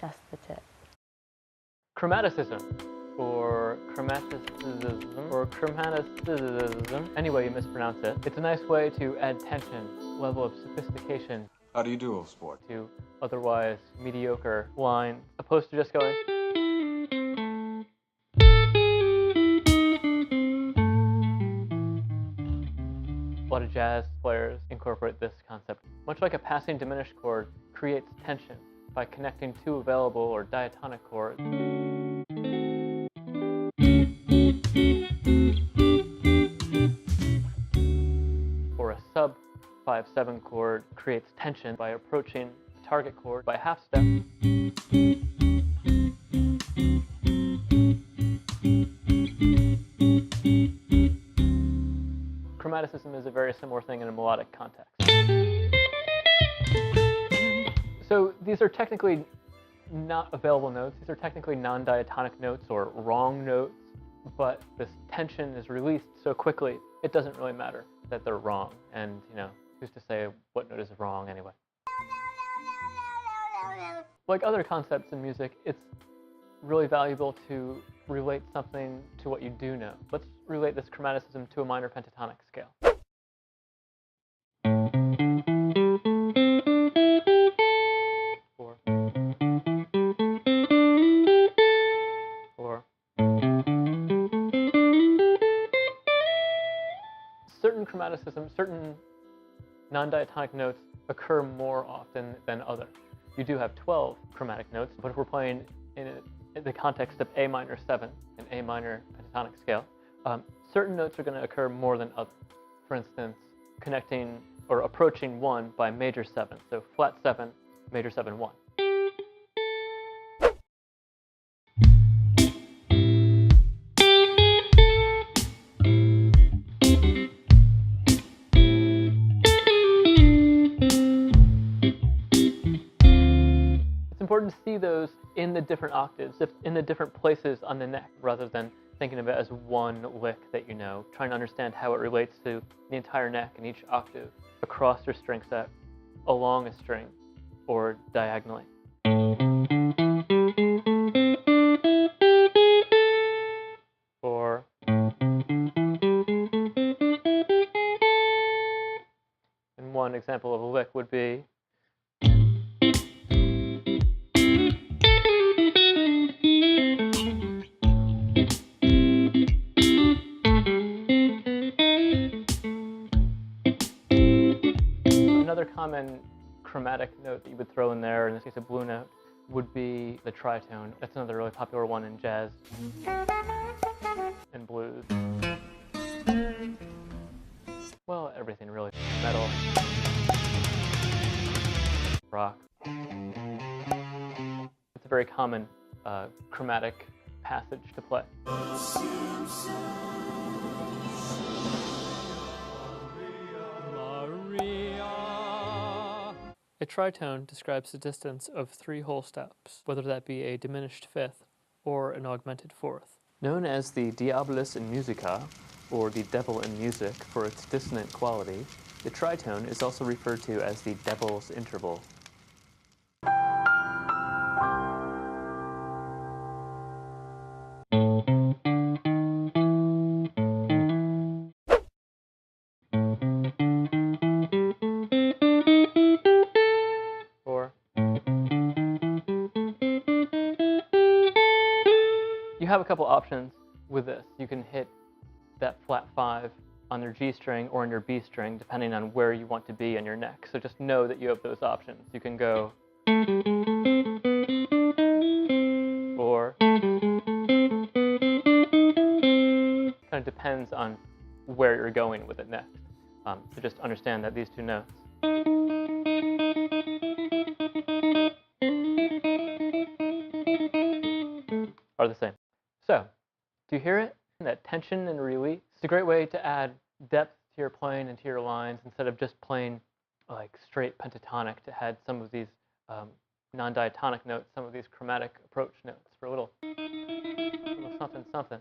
just the tip. Chromaticism, or chromaticism, any way you mispronounce it. It's a nice way to add tension, level of sophistication. How do you do, old sport? To otherwise mediocre lines, opposed to just going. A lot of jazz players incorporate this concept. Much like a passing diminished chord creates tension by connecting two available or diatonic chords. Or a sub 5/7 chord creates tension by approaching the target chord by half step. Chromaticism is a very similar thing in a melodic context. So these are technically not available notes. These are technically non-diatonic notes or wrong notes, but this tension is released so quickly, it doesn't really matter that they're wrong. And, you know, who's to say what note is wrong anyway? Like other concepts in music, it's really valuable to relate something to what you do know. Let's relate this chromaticism to a minor pentatonic scale. Certain chromaticism, certain non-diatonic notes occur more often than others. You do have 12 chromatic notes, but if we're playing in the context of A minor 7, an A minor pentatonic scale, certain notes are going to occur more than others. For instance, connecting or approaching 1 by major 7, so flat 7, major 7, 1. It's important to see those in the different octaves, in the different places on the neck, rather than thinking of it as one lick that you know, trying to understand how it relates to the entire neck and each octave across your string set, along a string, or diagonally. Or and one example of a lick would be another common chromatic note that you would throw in there, in this case a blue note, would be the tritone. That's another really popular one in jazz and blues. Well, everything really. Metal, rock. It's a very common chromatic passage to play. A tritone describes the distance of 3 whole steps, whether that be a diminished fifth or an augmented fourth. Known as the diabolus in musica, or the devil in music for its dissonant quality, the tritone is also referred to as the devil's interval. You have a couple options with this. You can hit that flat 5 on your G string or on your B string, depending on where you want to be in your neck. So just know that you have those options. You can go or kind of depends on where you're going with it next. So just understand that these two notes are the same. So, do you hear it? That tension and release. It's a great way to add depth to your playing and to your lines instead of just playing like straight pentatonic, to add some of these non-diatonic notes, some of these chromatic approach notes for a little something something.